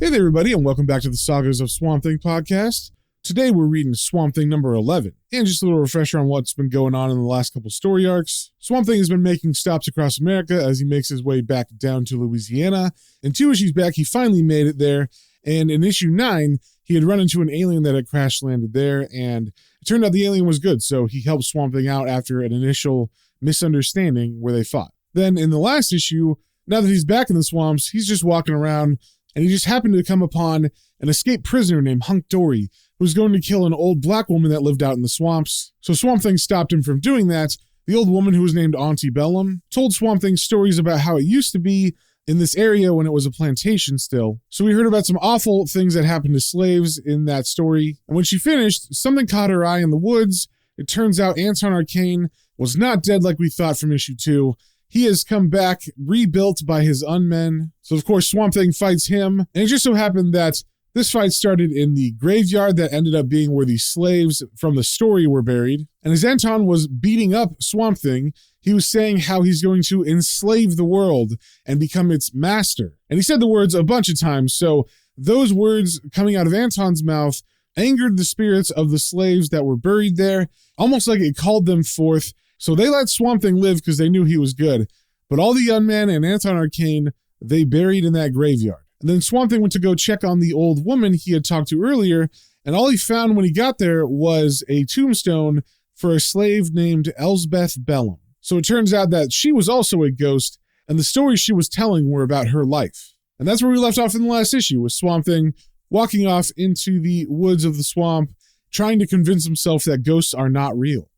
Hey there, everybody, and welcome back to the Sagas of Swamp Thing podcast. Today we're reading Swamp Thing number 11, and just a little refresher on what's been going on in the last couple story arcs. Swamp Thing has been making stops across America as he makes his way back down to Louisiana, and 2 issues back he finally made it there, and in issue 9 he had run into an alien that had crash landed there, and it turned out the alien was good, so he helped Swamp Thing out after an initial misunderstanding where they fought. Then in the last issue, now that he's back in the swamps, he's just walking around, and he just happened to come upon an escaped prisoner named Hunk Dory, who was going to kill an old black woman that lived out in the swamps. So Swamp Thing stopped him from doing that. The old woman, who was named Auntie Bellum, told Swamp Thing stories about how it used to be in this area when it was a plantation still. So we heard about some awful things that happened to slaves in that story. And when she finished, something caught her eye in the woods. It turns out Anton Arcane was not dead like we thought from issue 2. He has come back, rebuilt by his unmen. So, of course, Swamp Thing fights him. And it just so happened that this fight started in the graveyard that ended up being where the slaves from the story were buried. And as Anton was beating up Swamp Thing, he was saying how he's going to enslave the world and become its master. And he said the words a bunch of times. So those words coming out of Anton's mouth angered the spirits of the slaves that were buried there, almost like it called them forth. So they let Swamp Thing live because they knew he was good. But all the Unmen and Anton Arcane, they buried in that graveyard. And then Swamp Thing went to go check on the old woman he had talked to earlier, and all he found when he got there was a tombstone for a slave named Elsbeth Bellum. So it turns out that she was also a ghost, and the stories she was telling were about her life. And that's where we left off in the last issue, with Swamp Thing walking off into the woods of the swamp, trying to convince himself that ghosts are not real.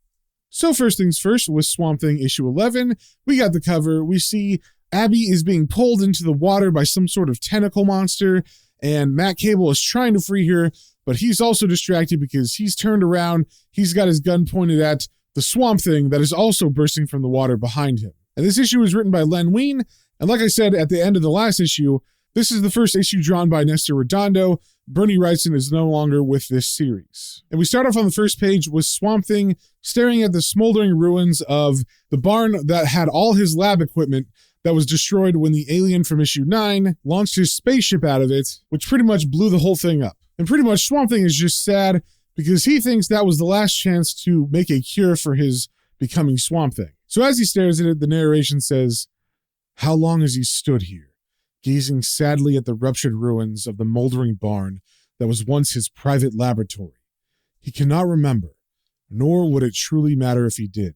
So first things first, with Swamp Thing issue 11, we got the cover. We see Abby is being pulled into the water by some sort of tentacle monster, and Matt Cable is trying to free her, but he's also distracted because he's turned around. He's got his gun pointed at the Swamp Thing that is also bursting from the water behind him. And this issue was written by Len Wein, and like I said at the end of the last issue, this is the first issue drawn by Nestor Redondo. Bernie Wrightson is no longer with this series. And we start off on the first page with Swamp Thing staring at the smoldering ruins of the barn that had all his lab equipment that was destroyed when the alien from issue 9 launched his spaceship out of it, which pretty much blew the whole thing up. And pretty much Swamp Thing is just sad because he thinks that was the last chance to make a cure for his becoming Swamp Thing. So as he stares at it, the narration says, "How long has he stood here, gazing sadly at the ruptured ruins of the moldering barn that was once his private laboratory? He cannot remember, nor would it truly matter if he did.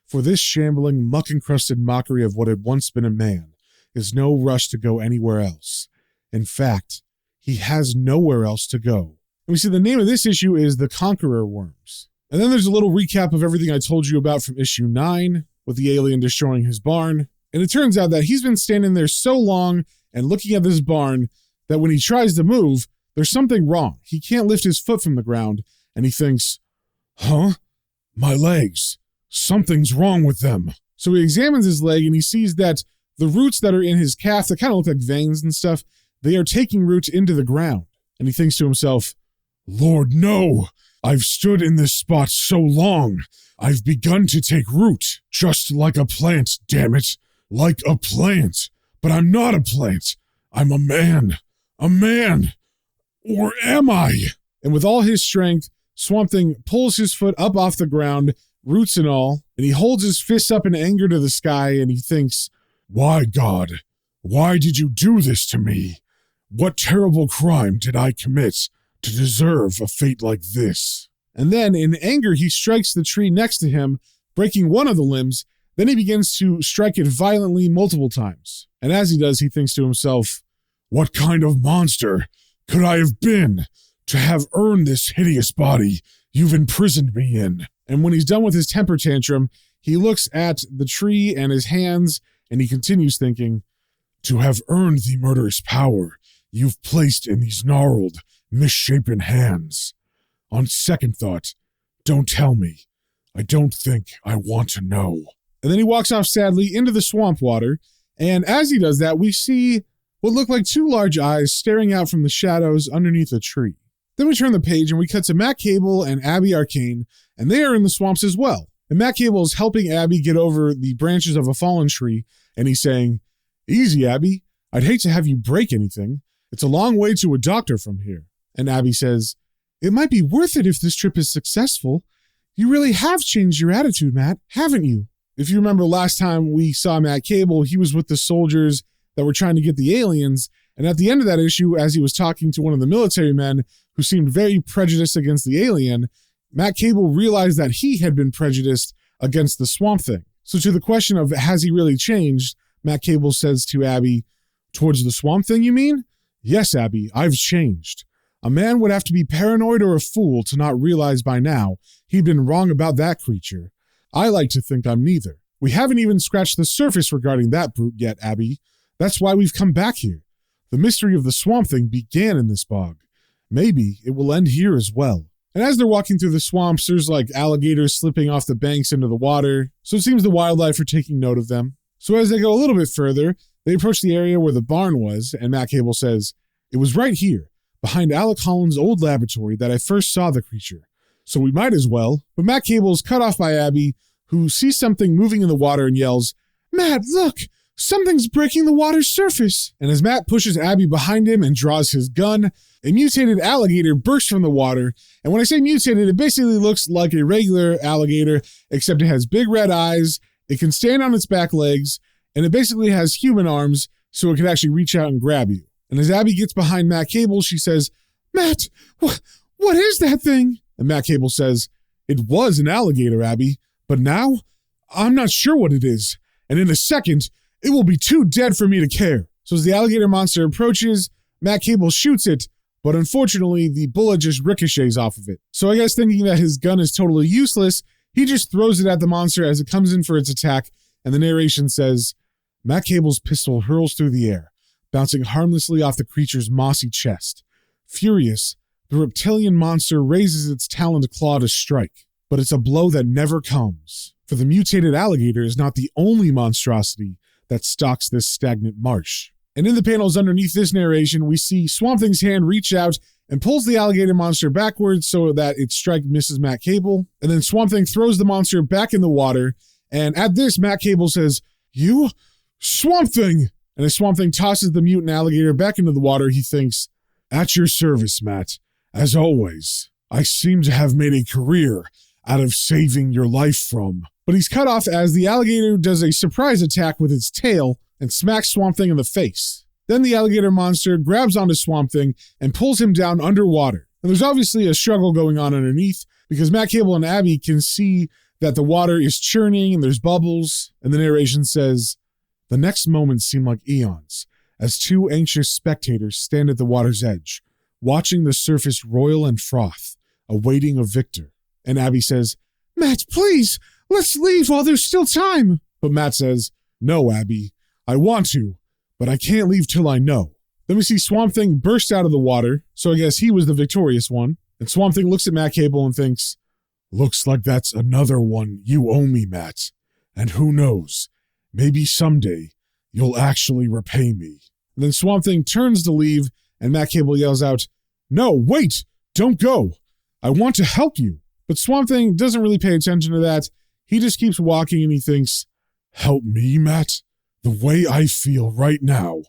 For this shambling, muck-encrusted mockery of what had once been a man is no rush to go anywhere else. In fact, he has nowhere else to go." And we see the name of this issue is The Conqueror Worms. And then there's a little recap of everything I told you about from issue 9, with the alien destroying his barn. And it turns out that he's been standing there so long and looking at this barn that when he tries to move, there's something wrong. He can't lift his foot from the ground, and he thinks, "Huh? My legs. Something's wrong with them." So he examines his leg and he sees that the roots that are in his calf that kind of look like veins and stuff, they are taking root into the ground. And he thinks to himself, "Lord, no! I've stood in this spot so long. I've begun to take root, just like a plant, damn it. Like a plant. But I'm not a plant. I'm a man. A man. Or am I?" And with all his strength, Swamp Thing pulls his foot up off the ground, roots and all, and he holds his fists up in anger to the sky, and he thinks, "Why, God? Why did you do this to me? What terrible crime did I commit to deserve a fate like this?" And then, in anger, he strikes the tree next to him, breaking one of the limbs. Then he begins to strike it violently multiple times. And as he does, he thinks to himself, "What kind of monster could I have been to have earned this hideous body you've imprisoned me in?" And when he's done with his temper tantrum, he looks at the tree and his hands, and he continues thinking, "To have earned the murderous power you've placed in these gnarled, misshapen hands. On second thought, don't tell me. I don't think I want to know." And then he walks off sadly into the swamp water, and as he does that, we see what look like 2 large eyes staring out from the shadows underneath a tree. Then we turn the page and we cut to Matt Cable and Abby Arcane, and they are in the swamps as well. And Matt Cable is helping Abby get over the branches of a fallen tree, and he's saying, "Easy, Abby. I'd hate to have you break anything. It's a long way to a doctor from here. And Abby says, it might be worth it if this trip is successful. You really have changed your attitude, Matt, haven't you? If you remember last time we saw Matt Cable, he was with the soldiers that were trying to get the aliens. And at the end of that issue, as he was talking to one of the military men who seemed very prejudiced against the alien, Matt Cable realized that he had been prejudiced against the Swamp Thing. So to the question of has he really changed, Matt Cable says to Abby, towards the Swamp Thing, you mean? Yes, Abby, I've changed. A man would have to be paranoid or a fool to not realize by now he'd been wrong about that creature. I like to think I'm neither. We haven't even scratched the surface regarding that brute yet, Abby. That's why we've come back here. The mystery of the Swamp Thing began in this bog. Maybe it will end here as well. And as they're walking through the swamps, there's like alligators slipping off the banks into the water, so it seems the wildlife are taking note of them. So as they go a little bit further, they approach the area where the barn was, and Matt Cable says, it was right here, behind Alec Holland's old laboratory, that I first saw the creature. So we might as well. But Matt Cable is cut off by Abby, who sees something moving in the water and yells, Matt, look! Something's breaking the water's surface. And as Matt pushes Abby behind him and draws his gun, a mutated alligator bursts from the water. And when I say mutated, it basically looks like a regular alligator, except it has big red eyes, it can stand on its back legs, and it basically has human arms, so it can actually reach out and grab you. And as Abby gets behind Matt Cable, she says, Matt, what is that thing? And Matt Cable says, it was an alligator, Abby, but now I'm not sure what it is. And in a second, it will be too dead for me to care. So as the alligator monster approaches, Matt Cable shoots it, but unfortunately, the bullet just ricochets off of it. So I guess thinking that his gun is totally useless, he just throws it at the monster as it comes in for its attack, and the narration says, Matt Cable's pistol hurls through the air, bouncing harmlessly off the creature's mossy chest. Furious, the reptilian monster raises its taloned claw to strike, but it's a blow that never comes, for the mutated alligator is not the only monstrosity that stalks this stagnant marsh. And in the panels underneath this narration, we see Swamp Thing's hand reach out and pulls the alligator monster backwards so that its strike misses Matt Cable. And then Swamp Thing throws the monster back in the water. And at this, Matt Cable says, You? Swamp Thing! And as Swamp Thing tosses the mutant alligator back into the water, he thinks, At your service, Matt. As always, I seem to have made a career out of saving your life from. But he's cut off as the alligator does a surprise attack with its tail and smacks Swamp Thing in the face. Then the alligator monster grabs onto Swamp Thing and pulls him down underwater. And there's obviously a struggle going on underneath because Matt Cable and Abby can see that the water is churning and there's bubbles. And the narration says, The next moments seem like eons as two anxious spectators stand at the water's edge, watching the surface roil and froth, awaiting a victor. And Abby says, Matt, please! Let's leave while there's still time. But Matt says, No, Abby, I want to, but I can't leave till I know. Then we see Swamp Thing burst out of the water, so I guess he was the victorious one. And Swamp Thing looks at Matt Cable and thinks, Looks like that's another one you owe me, Matt. And who knows, maybe someday you'll actually repay me. And then Swamp Thing turns to leave, and Matt Cable yells out, No, wait, don't go. I want to help you. But Swamp Thing doesn't really pay attention to that. He just keeps walking and he thinks, Help me, Matt? The way I feel right now,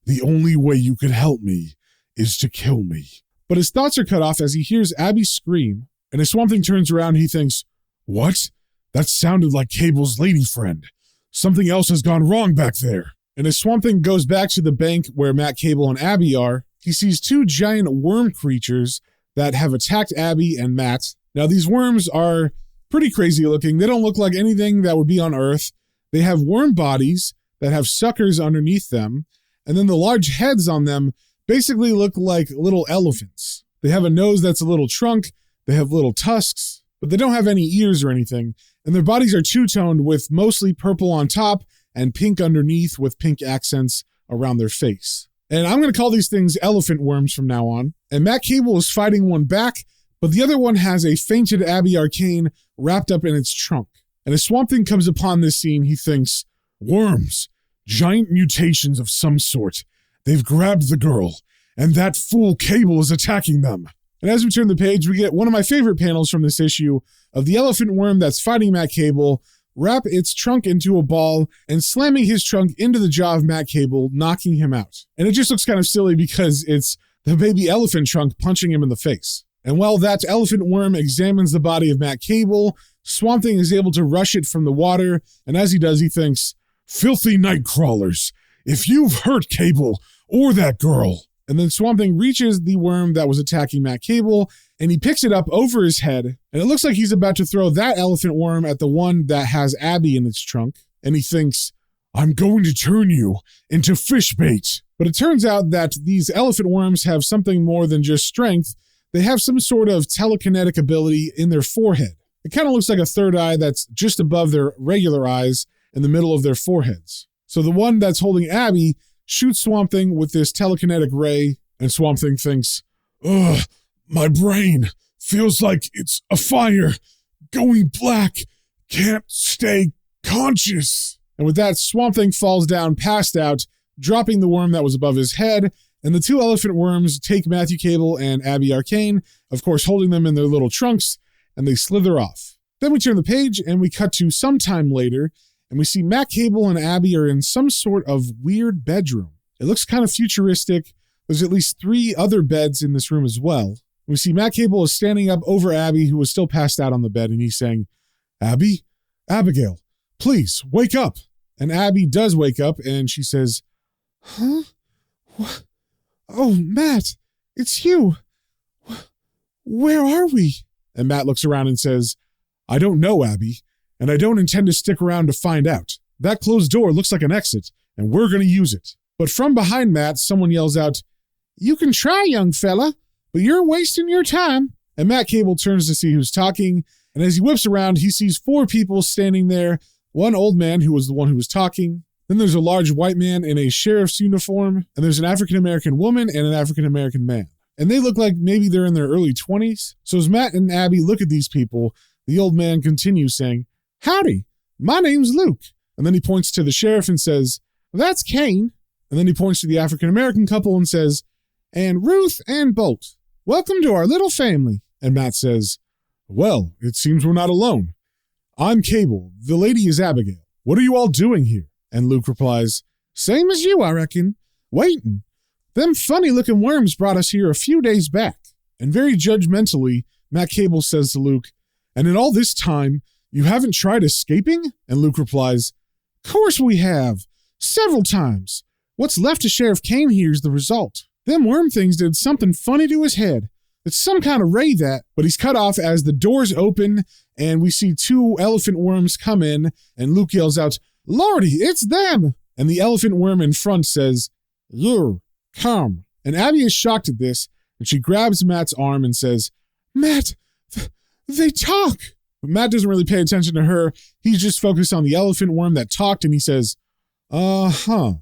the only way you could help me is to kill me. But his thoughts are cut off as he hears Abby scream, and as Swamp Thing turns around, he thinks, What? That sounded like Cable's lady friend. Something else has gone wrong back there. And as Swamp Thing goes back to the bank where Matt Cable and Abby are, he sees two giant worm creatures that have attacked Abby and Matt. Now, these worms are pretty crazy looking. They don't look like anything that would be on Earth. They have worm bodies that have suckers underneath them, and then the large heads on them basically look like little elephants. They have a nose that's a little trunk, they have little tusks, but they don't have any ears or anything, and their bodies are two-toned with mostly purple on top and pink underneath with pink accents around their face. And I'm going to call these things elephant worms from now on. And Matt Cable is fighting one back, but the other one has a fainted Abby Arcane wrapped up in its trunk. And as Swamp Thing comes upon this scene, he thinks, Worms, giant mutations of some sort. They've grabbed the girl, and that fool Cable is attacking them. And as we turn the page, we get one of my favorite panels from this issue of the elephant worm that's fighting Matt Cable, wrap its trunk into a ball, and slamming his trunk into the jaw of Matt Cable, knocking him out. And it just looks kind of silly because it's the baby elephant trunk punching him in the face. And while that elephant worm examines the body of Matt Cable, Swamp Thing is able to rush it from the water, and as he does, he thinks, "Filthy night crawlers, if you've hurt Cable or that girl." And then Swamp Thing reaches the worm that was attacking Matt Cable, and he picks it up over his head, and it looks like he's about to throw that elephant worm at the one that has Abby in its trunk, and he thinks, "I'm going to turn you into fish bait." But it turns out that these elephant worms have something more than just strength. They have some sort of telekinetic ability in their forehead. It kind of looks like a third eye that's just above their regular eyes in the middle of their foreheads. So the one that's holding Abby shoots Swamp Thing with this telekinetic ray, and Swamp Thing thinks, "Ugh, my brain feels like it's a fire, going black, can't stay conscious." And with that, Swamp Thing falls down, passed out, dropping the worm that was above his head, and the two elephant worms take Matthew Cable and Abby Arcane, of course holding them in their little trunks, and they slither off. Then we turn the page, and we cut to some time later, and we see Matt Cable and Abby are in some sort of weird bedroom. It looks kind of futuristic. There's at least 3 other beds in this room as well. We see Matt Cable is standing up over Abby, who was still passed out on the bed, and he's saying, "Abby? Abigail, please, wake up." And Abby does wake up, and she says, "Huh? What? Oh, Matt, it's you. Where are we?" And Matt looks around and says, "I don't know, Abby, and I don't intend to stick around to find out. That closed door looks like an exit, and we're going to use it." But from behind Matt, someone yells out, "You can try, young fella, but you're wasting your time." And Matt Cable turns to see who's talking, and as he whips around, he sees 4 people standing there, one old man who was the one who was talking. Then there's a large white man in a sheriff's uniform, and there's an African-American woman and an African-American man. And they look like maybe they're in their early 20s. So as Matt and Abby look at these people, the old man continues saying, "Howdy, my name's Luke." And then he points to the sheriff and says, "That's Kane." And then he points to the African-American couple and says, "And Ruth and Bolt. Welcome to our little family." And Matt says, "Well, it seems we're not alone. I'm Cable. The lady is Abigail. What are you all doing here?" And Luke replies, "Same as you, I reckon. Waiting. Them funny-looking worms brought us here a few days back." And very judgmentally, Matt Cable says to Luke, "And in all this time, you haven't tried escaping?" And Luke replies, "Course we have. Several times. What's left of Sheriff Kane here's the result. Them worm things did something funny to his head. It's some kind of ray that," but he's cut off as the doors open, and we see 2 elephant worms come in, and Luke yells out, "Lordy, it's them!" And the elephant worm in front says, "You, come." And Abby is shocked at this, and she grabs Matt's arm and says, "Matt, they talk." But Matt doesn't really pay attention to her. He's just focused on the elephant worm that talked, and he says, "Uh-huh.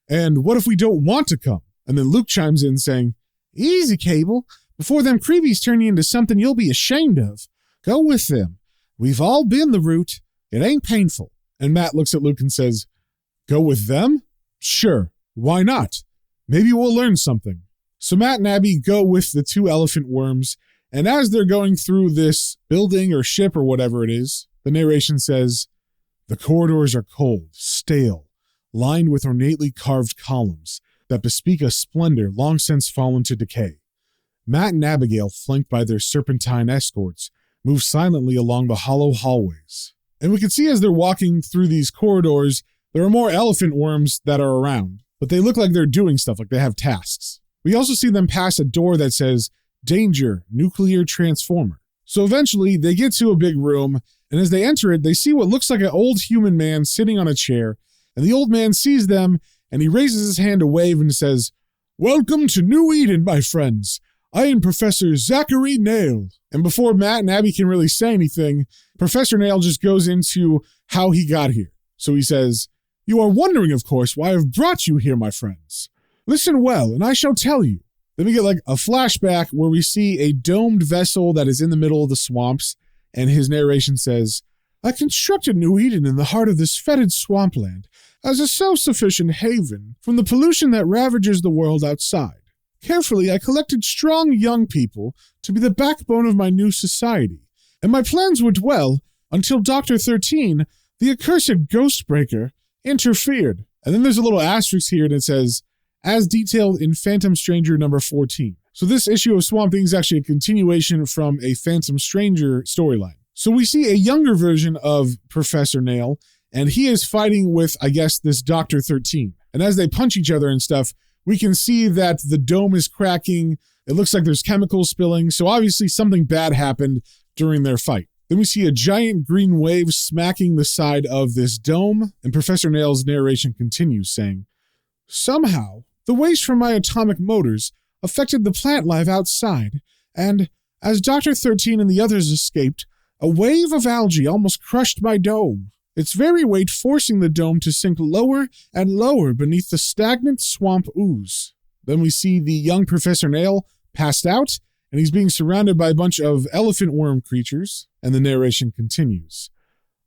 And what if we don't want to come?" And then Luke chimes in saying, "Easy, Cable. Before them creepies turn you into something you'll be ashamed of. Go with them. We've all been the route. It ain't painful." And Matt looks at Luke and says, "Go with them? Sure. Why not? Maybe we'll learn something." So Matt and Abby go with the 2 elephant worms, and as they're going through this building or ship or whatever it is, the narration says, "The corridors are cold, stale, lined with ornately carved columns that bespeak a splendor long since fallen to decay. Matt and Abigail, flanked by their serpentine escorts, move silently along the hollow hallways." And we can see as they're walking through these corridors, there are more elephant worms that are around, but they look like they're doing stuff, like they have tasks. We also see them pass a door that says, "Danger, Nuclear Transformer." So eventually, they get to a big room, and as they enter it, they see what looks like an old human man sitting on a chair, and the old man sees them, and he raises his hand to wave and says, "Welcome to New Eden, my friends. I am Professor Zachary Nail." And before Matt and Abby can really say anything, Professor Nail just goes into how he got here. So he says, "You are wondering, of course, why I've brought you here, my friends. Listen well, and I shall tell you." Then we get like a flashback where we see a domed vessel that is in the middle of the swamps, and his narration says, "I constructed New Eden in the heart of this fetid swampland as a self-sufficient haven from the pollution that ravages the world outside. Carefully, I collected strong young people to be the backbone of my new society, and my plans went well until Dr. 13, The accursed Ghostbreaker interfered. And then there's a little asterisk here and it says, as detailed in Phantom Stranger number 14. So this issue of Swamp Thing is actually a continuation from a Phantom Stranger storyline. So we see a younger version of Professor Nail, and he is fighting with, I guess, this Dr. 13. And as they punch each other and stuff, we can see that the dome is cracking. It looks like there's chemicals spilling. So obviously something bad happened during their fight. Then we see a giant green wave smacking the side of this dome, and Professor Nail's narration continues saying, somehow, the waste from my atomic motors affected the plant life outside, and as Dr. 13 and the others escaped, a wave of algae almost crushed my dome, its very weight forcing the dome to sink lower and lower beneath the stagnant swamp ooze. Then we see the young Professor Nail passed out, and he's being surrounded by a bunch of elephant worm creatures, and the narration continues.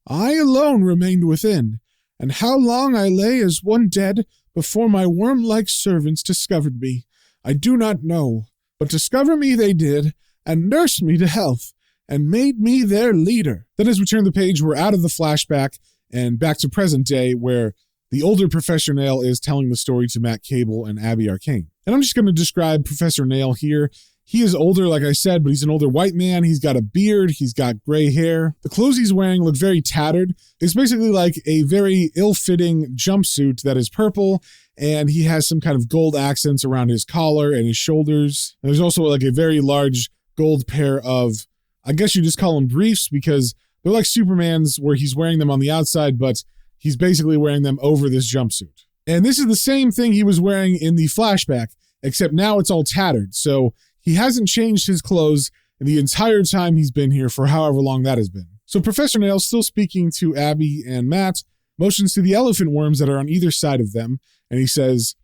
I alone remained within, and how long I lay as one dead before my worm-like servants discovered me, I do not know, but discover me they did, and nursed me to health, and made me their leader. Then as we turn the page, we're out of the flashback and back to present day, where the older Professor Nail is telling the story to Matt Cable and Abby Arcane. And I'm just going to describe Professor Nail here. He is older, like I said, but he's an older white man. He's got a beard. He's got gray hair. The clothes he's wearing look very tattered. It's basically like a very ill-fitting jumpsuit that is purple, and he has some kind of gold accents around his collar and his shoulders. And there's also like a very large gold pair of, I guess you just call them briefs, because they're like Superman's where he's wearing them on the outside, but he's basically wearing them over this jumpsuit. And this is the same thing he was wearing in the flashback, except now it's all tattered. So he hasn't changed his clothes in the entire time he's been here for however long that has been. So Professor Nail, still speaking to Abby and Matt, motions to the elephant worms that are on either side of them, and he says,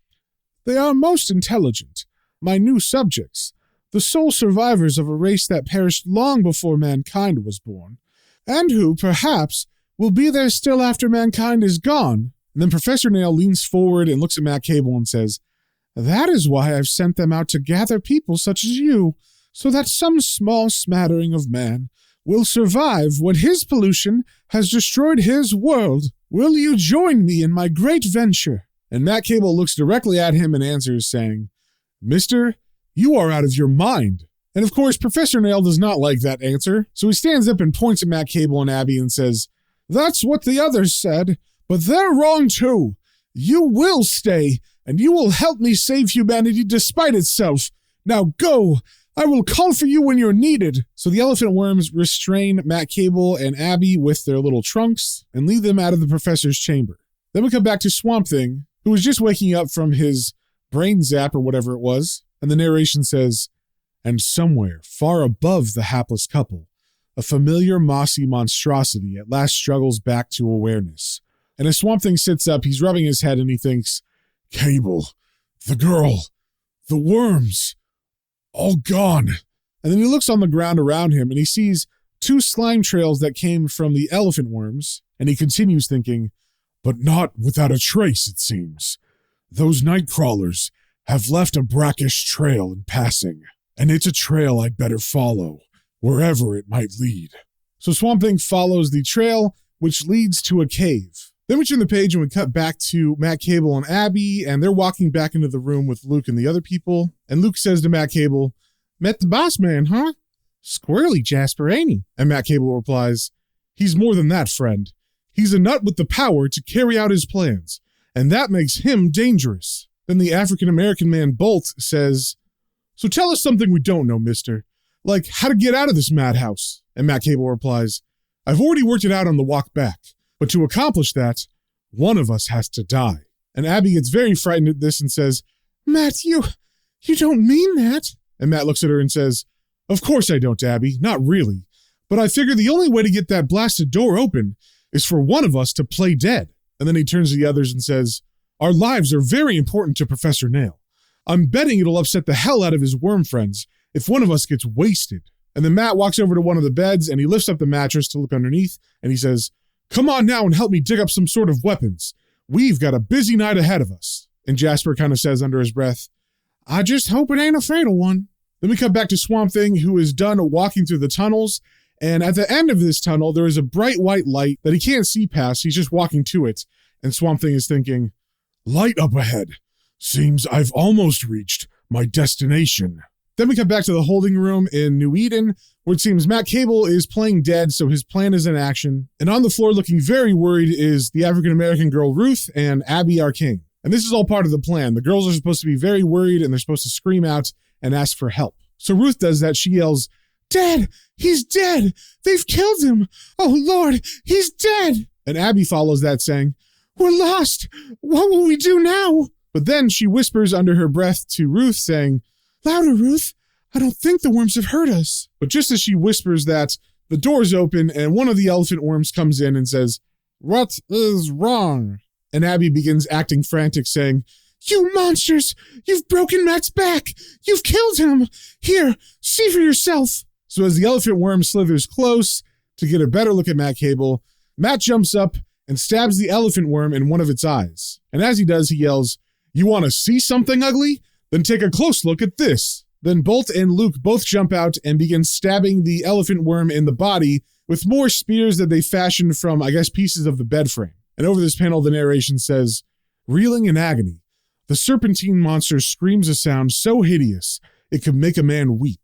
they are most intelligent, my new subjects, the sole survivors of a race that perished long before mankind was born, and who, perhaps, will be there still after mankind is gone. And then Professor Nail leans forward and looks at Matt Cable and says, that is why I've sent them out to gather people such as you, so that some small smattering of man will survive when his pollution has destroyed his world. Will you join me in my great venture? And Matt Cable looks directly at him and answers, saying, Mister, you are out of your mind. And of course, Professor Nail does not like that answer, so he stands up and points at Matt Cable and Abby and says, that's what the others said, but they're wrong too. You will stay, and you will help me save humanity despite itself. Now go! I will call for you when you're needed. So the elephant worms restrain Matt Cable and Abby with their little trunks and lead them out of the professor's chamber. Then we come back to Swamp Thing, who was just waking up from his brain zap or whatever it was, and the narration says, and somewhere far above the hapless couple, a familiar mossy monstrosity at last struggles back to awareness. And as Swamp Thing sits up, he's rubbing his head and he thinks, Cable, the girl, the worms, all gone. And then he looks on the ground around him and he sees 2 slime trails that came from the elephant worms, and he continues thinking, but not without a trace, it seems. Those night crawlers have left a brackish trail in passing, and it's a trail I'd better follow, wherever it might lead. So Swamp Thing follows the trail, which leads to a cave. Then we turn the page and we cut back to Matt Cable and Abby, and they're walking back into the room with Luke and the other people. And Luke says to Matt Cable, met the boss man, huh? Squirrely Jasper, ain't he? And Matt Cable replies, he's more than that, friend. He's a nut with the power to carry out his plans, and that makes him dangerous. Then the African-American man Bolt says, so tell us something we don't know, mister. Like how to get out of this madhouse. And Matt Cable replies, I've already worked it out on the walk back. But to accomplish that, one of us has to die. And Abby gets very frightened at this and says, Matt, you don't mean that. And Matt looks at her and says, of course I don't, Abby, not really. But I figure the only way to get that blasted door open is for one of us to play dead. And then he turns to the others and says, our lives are very important to Professor Nail. I'm betting it'll upset the hell out of his worm friends if one of us gets wasted. And then Matt walks over to one of the beds and he lifts up the mattress to look underneath and he says, come on now and help me dig up some sort of weapons. We've got a busy night ahead of us. And Jasper kind of says under his breath, I just hope it ain't a fatal one. Then we come back to Swamp Thing, who is done walking through the tunnels, And at the end of this tunnel, there is a bright white light that he can't see past. He's just walking to it. And Swamp Thing is thinking, light up ahead. Seems I've almost reached my destination. Then we come back to the holding room in New Eden, where it seems Matt Cable is playing dead, so his plan is in action. And on the floor looking very worried is the African-American girl Ruth and Abby Arcane. And this is all part of the plan. The girls are supposed to be very worried and they're supposed to scream out and ask for help. So Ruth does that. She yells, "Dad, he's dead. They've killed him. Oh Lord, he's dead." And Abby follows that saying, "We're lost. What will we do now?" But then she whispers under her breath to Ruth saying, "Louder, Ruth. I don't think the worms have hurt us." But just as she whispers that, the doors open and one of the elephant worms comes in and says, "What is wrong?" And Abby begins acting frantic, saying, "You monsters! You've broken Matt's back! You've killed him! Here, see for yourself!" So as the elephant worm slithers close to get a better look at Matt Cable, Matt jumps up and stabs the elephant worm in one of its eyes. And as he does, he yells, "You want to see something ugly? Then take a close look at this." Then Bolt and Luke both jump out and begin stabbing the elephant worm in the body with more spears that they fashioned from, I guess, pieces of the bed frame. And over this panel, the narration says, "Reeling in agony, the serpentine monster screams a sound so hideous it could make a man weep.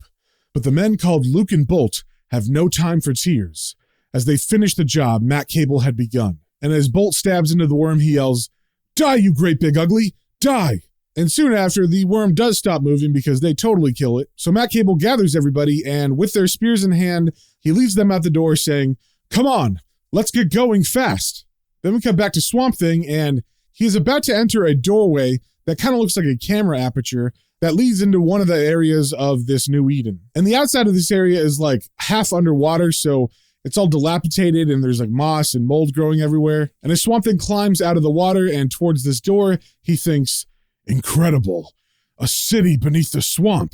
But the men called Luke and Bolt have no time for tears, as they finish the job Matt Cable had begun." And as Bolt stabs into the worm, he yells, "Die, you great big ugly, die!" And soon after, the worm does stop moving because they totally kill it. So Matt Cable gathers everybody, and with their spears in hand, he leads them out the door saying, "Come on, let's get going fast." Then we come back to Swamp Thing, and he is about to enter a doorway that kind of looks like a camera aperture that leads into one of the areas of this New Eden. And the outside of this area is like half underwater, so it's all dilapidated and there's like moss and mold growing everywhere. And as Swamp Thing climbs out of the water and towards this door, he thinks, "Incredible. A city beneath the swamp.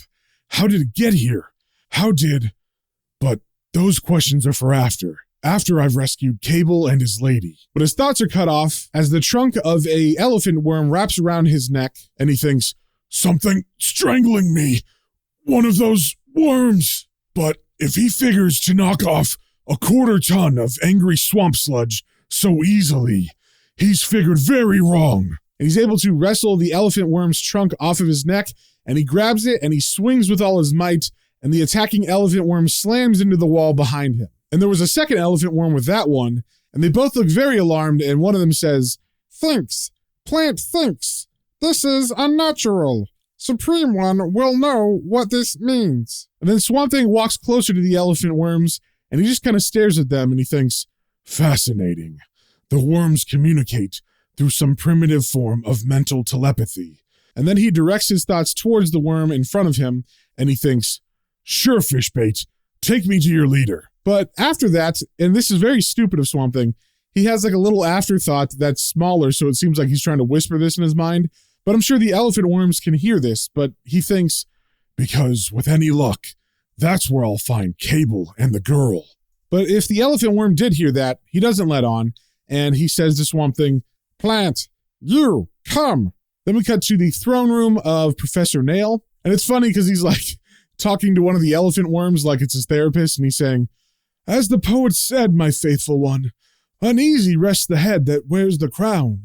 How did it get here? But those questions are for after I've rescued Cable and his lady." But his thoughts are cut off as the trunk of a elephant worm wraps around his neck, and he thinks, "Something strangling me. One of those worms. But if he figures to knock off a 1/4 ton of angry swamp sludge so easily, he's figured very wrong." And he's able to wrestle the elephant worm's trunk off of his neck, and he grabs it and he swings with all his might, and the attacking elephant worm slams into the wall behind him. And there was a second elephant worm with that one, and they both look very alarmed, and one of them says, "Thinks. Plant thinks. This is unnatural. Supreme One will know what this means." And then Swamp Thing walks closer to the elephant worms, and he just kind of stares at them, and he thinks, "Fascinating. The worms communicate through some primitive form of mental telepathy." And then he directs his thoughts towards the worm in front of him, and he thinks, "Sure, Fishbait, take me to your leader." But after that, and this is very stupid of Swamp Thing, he has like a little afterthought that's smaller, so it seems like he's trying to whisper this in his mind. But I'm sure the elephant worms can hear this, but he thinks, "Because with any luck, that's where I'll find Cable and the girl." But if the elephant worm did hear that, he doesn't let on, and he says to Swamp Thing, "Plant, you, come." Then we cut to the throne room of Professor Nail, and it's funny because he's like talking to one of the elephant worms like it's his therapist, and he's saying, "As the poet said, my faithful one, uneasy rests the head that wears the crown.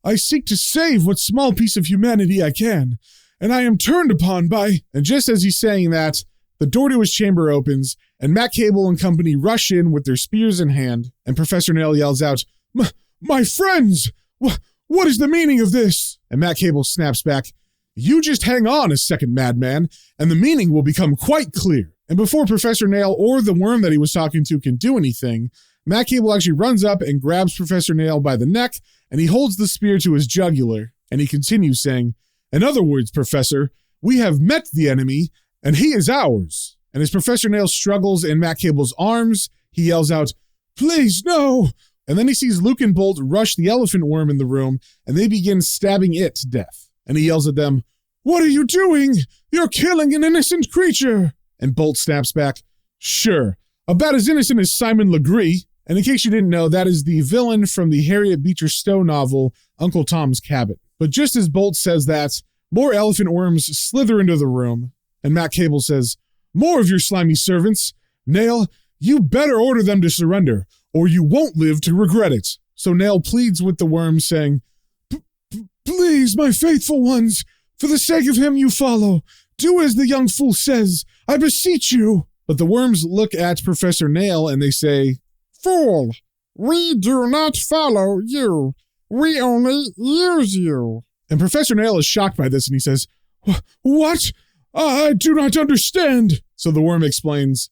I seek to save what small piece of humanity I can, and I am turned upon by..." And just as he's saying that, the door to his chamber opens, and Matt Cable and company rush in with their spears in hand, and Professor Nail yells out, My friends! What is the meaning of this?" And Matt Cable snaps back, "You just hang on a second, madman, and the meaning will become quite clear." And before Professor Nail or the worm that he was talking to can do anything, Matt Cable actually runs up and grabs Professor Nail by the neck, and he holds the spear to his jugular, and he continues saying, "In other words, Professor, we have met the enemy, and he is ours." And as Professor Nail struggles in Matt Cable's arms, he yells out, "Please, no!" And then he sees Luke and Bolt rush the elephant worm in the room, and they begin stabbing it to death. And he yells at them, "What are you doing? You're killing an innocent creature!" And Bolt snaps back, "Sure, about as innocent as Simon Legree." And in case you didn't know, that is the villain from the Harriet Beecher Stowe novel, Uncle Tom's Cabin. But just as Bolt says that, more elephant worms slither into the room, and Matt Cable says, "More of your slimy servants. Nail, You better order them to surrender, or you won't live to regret it. So Nail pleads with the worms, saying, Please, my faithful ones, for the sake of him you follow, do as the young fool says, I beseech you. But the worms look at Professor Nail and they say, Fool, we do not follow you. We only use you. And Professor Nail is shocked by this and he says, What? I do not understand. So the worm explains,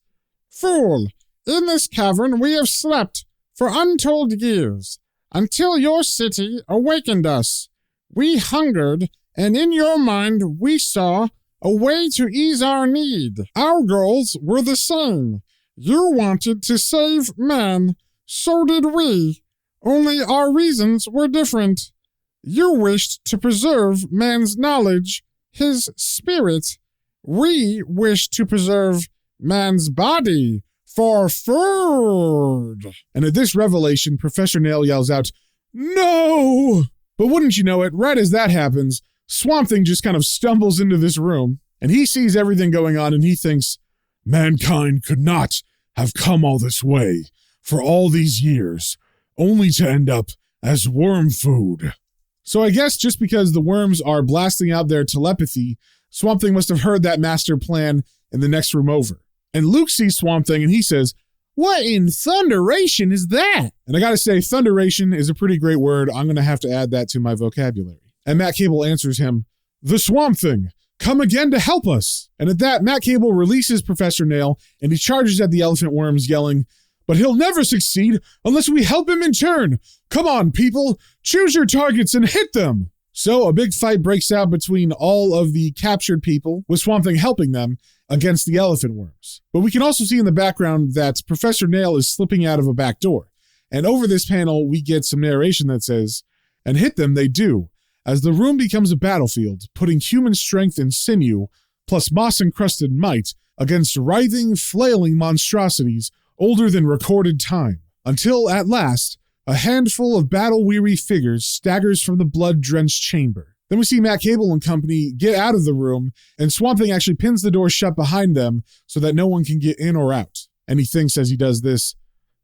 Fool, in this cavern we have slept for untold years, until your city awakened us. We hungered, and in your mind we saw a way to ease our need. Our goals were the same. You wanted to save man, so did we, only our reasons were different. You wished to preserve man's knowledge, his spirit. We wished to preserve man's body for food. And at this revelation, Professor Nail yells out, No! But wouldn't you know it, right as that happens, Swamp Thing just kind of stumbles into this room, and he sees everything going on, and he thinks, mankind could not have come all this way for all these years, only to end up as worm food. So I guess just because the worms are blasting out their telepathy, Swamp Thing must have heard that master plan in the next room over. And Luke sees Swamp Thing, and he says, What in thunderation is that? And I gotta say, thunderation is a pretty great word. I'm gonna have to add that to my vocabulary. And Matt Cable answers him, The Swamp Thing, come again to help us. And at that, Matt Cable releases Professor Nail, and he charges at the elephant worms, yelling, But he'll never succeed unless we help him in turn. Come on, people, choose your targets and hit them. So a big fight breaks out between all of the captured people, with Swamp Thing helping them, against the elephant worms. But we can also see in the background that Professor Nail is slipping out of a back door. And over this panel, we get some narration that says, And hit them they do, as the room becomes a battlefield, putting human strength and sinew, plus moss-encrusted might, against writhing, flailing monstrosities older than recorded time, until at last, a handful of battle-weary figures staggers from the blood-drenched chamber. Then we see Matt Cable and company get out of the room, and Swamp Thing actually pins the door shut behind them so that no one can get in or out. And he thinks as he does this,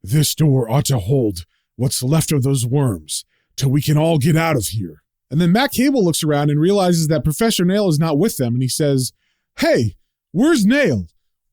This door ought to hold what's left of those worms, till we can all get out of here. And then Matt Cable looks around and realizes that Professor Nail is not with them, and he says, Hey, where's Nail?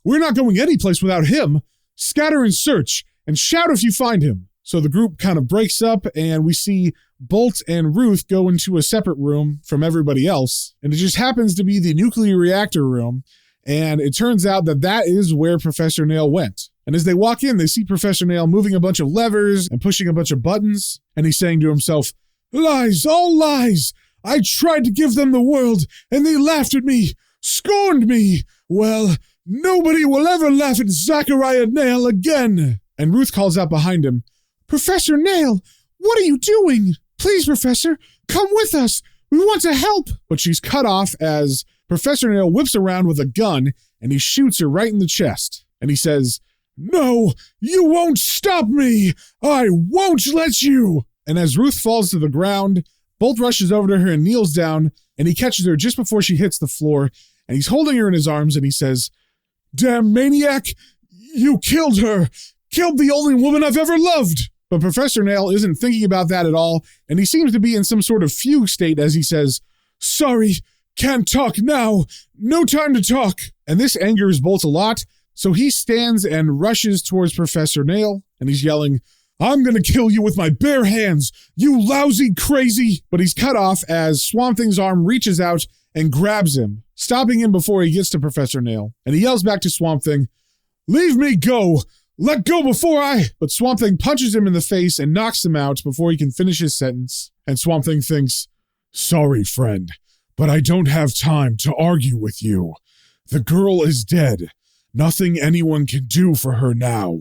We're not going anyplace without him. Scatter and search, and shout if you find him. So the group kind of breaks up, and we see Bolt and Ruth go into a separate room from everybody else, and it just happens to be the nuclear reactor room, and it turns out that that is where Professor Nail went. And as they walk in, they see Professor Nail moving a bunch of levers and pushing a bunch of buttons, and he's saying to himself, Lies, all lies! I tried to give them the world, and they laughed at me, scorned me! Well, nobody will ever laugh at Zachary Nail again! And Ruth calls out behind him, Professor Nail, what are you doing? Please, Professor, come with us. We want to help. But she's cut off as Professor Nail whips around with a gun and he shoots her right in the chest. And he says, No, you won't stop me. I won't let you. And as Ruth falls to the ground, Bolt rushes over to her and kneels down, and he catches her just before she hits the floor, and he's holding her in his arms and he says, Damn maniac, you killed her. Killed the only woman I've ever loved. But Professor Nail isn't thinking about that at all, and he seems to be in some sort of fugue state as he says, Sorry, can't talk now. No time to talk. And this angers Bolt a lot, so he stands and rushes towards Professor Nail, and he's yelling, I'm gonna kill you with my bare hands, you lousy crazy. But he's cut off as Swamp Thing's arm reaches out and grabs him, stopping him before he gets to Professor Nail. And he yells back to Swamp Thing, Leave me go. Let go before I... But Swamp Thing punches him in the face and knocks him out before he can finish his sentence. And Swamp Thing thinks, Sorry, friend, but I don't have time to argue with you. The girl is dead. Nothing anyone can do for her now.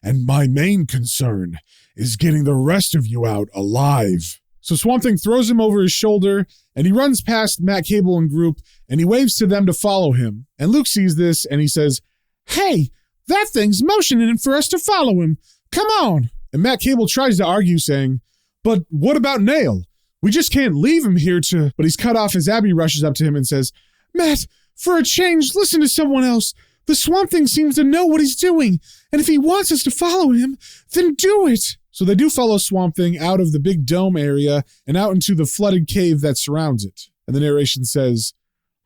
And my main concern is getting the rest of you out alive. So Swamp Thing throws him over his shoulder, and he runs past Matt Cable and group, and he waves to them to follow him. And Luke sees this, and he says, Hey, that thing's motioning for us to follow him. Come on. And Matt Cable tries to argue, saying, But what about Nail? We just can't leave him here to... But he's cut off as Abby rushes up to him and says, Matt, for a change, listen to someone else. The Swamp Thing seems to know what he's doing, and if he wants us to follow him, then do it. So they do follow Swamp Thing out of the big dome area and out into the flooded cave that surrounds it. And the narration says,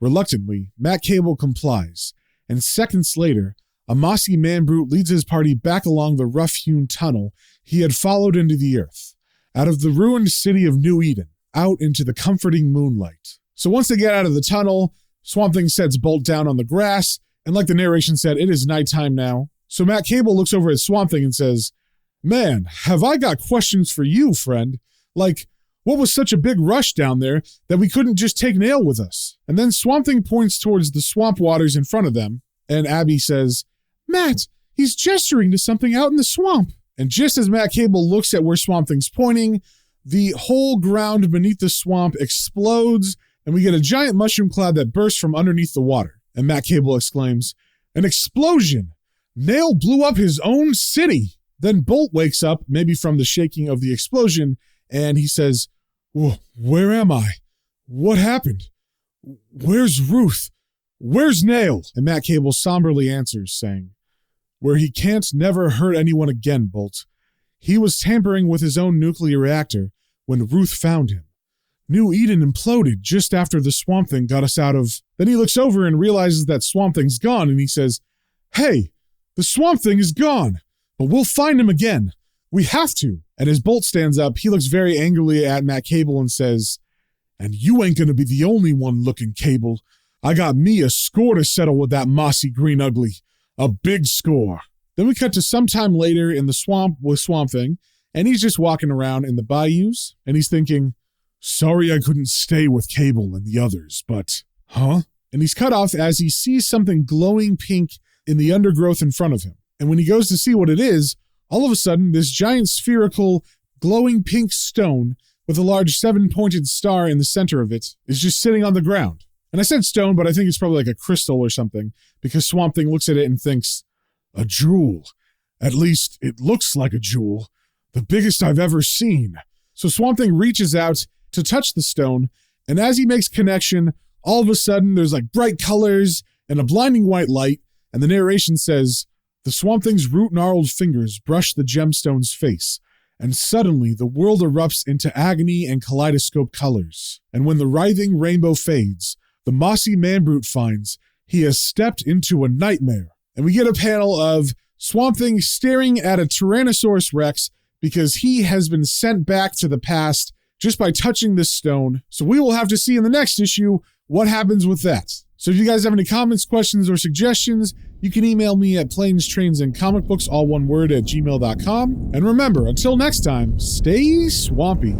reluctantly, Matt Cable complies, and seconds later, a mossy man-brute leads his party back along the rough-hewn tunnel he had followed into the earth, out of the ruined city of New Eden, out into the comforting moonlight. So once they get out of the tunnel, Swamp Thing sets Bolt down on the grass, and like the narration said, it is nighttime now. So Matt Cable looks over at Swamp Thing and says, man, have I got questions for you, friend. Like, what was such a big rush down there that we couldn't just take Nail with us? And then Swamp Thing points towards the swamp waters in front of them, and Abby says, Matt, he's gesturing to something out in the swamp. And just as Matt Cable looks at where Swamp Thing's pointing, the whole ground beneath the swamp explodes, and we get a giant mushroom cloud that bursts from underneath the water. And Matt Cable exclaims, an explosion! Nail blew up his own city! Then Bolt wakes up, maybe from the shaking of the explosion, and he says, where am I? What happened? Where's Ruth? Where's Nail? And Matt Cable somberly answers, saying, where he can't never hurt anyone again, Bolt. He was tampering with his own nuclear reactor when Ruth found him. New Eden imploded just after the Swamp Thing got us out of... Then he looks over and realizes that Swamp Thing's gone, and he says, hey, the Swamp Thing is gone, but we'll find him again. We have to. And as Bolt stands up, he looks very angrily at Matt Cable and says, and you ain't gonna be the only one looking, Cable. I got me a score to settle with that mossy green ugly. A big score. Then we cut to sometime later in the swamp with Swamp Thing, and he's just walking around in the bayous, and he's thinking, sorry I couldn't stay with Cable and the others, but... Huh? And he's cut off as he sees something glowing pink in the undergrowth in front of him. And when he goes to see what it is, all of a sudden, this giant spherical, glowing pink stone with a large 7-pointed star in the center of it is just sitting on the ground. And I said stone, but I think it's probably like a crystal or something, because Swamp Thing looks at it and thinks, a jewel. At least it looks like a jewel. The biggest I've ever seen. So Swamp Thing reaches out to touch the stone, and as he makes connection, all of a sudden there's like bright colors and a blinding white light, and the narration says, the Swamp Thing's root-gnarled fingers brush the gemstone's face, and suddenly the world erupts into agony and kaleidoscope colors. And when the writhing rainbow fades, the mossy man-brute finds he has stepped into a nightmare. And we get a panel of Swamp Thing staring at a Tyrannosaurus Rex because he has been sent back to the past just by touching this stone. So we will have to see in the next issue what happens with that. So if you guys have any comments, questions, or suggestions, you can email me at planestrains and comicbooks, all one word, @gmail.com. And remember, until next time, stay swampy.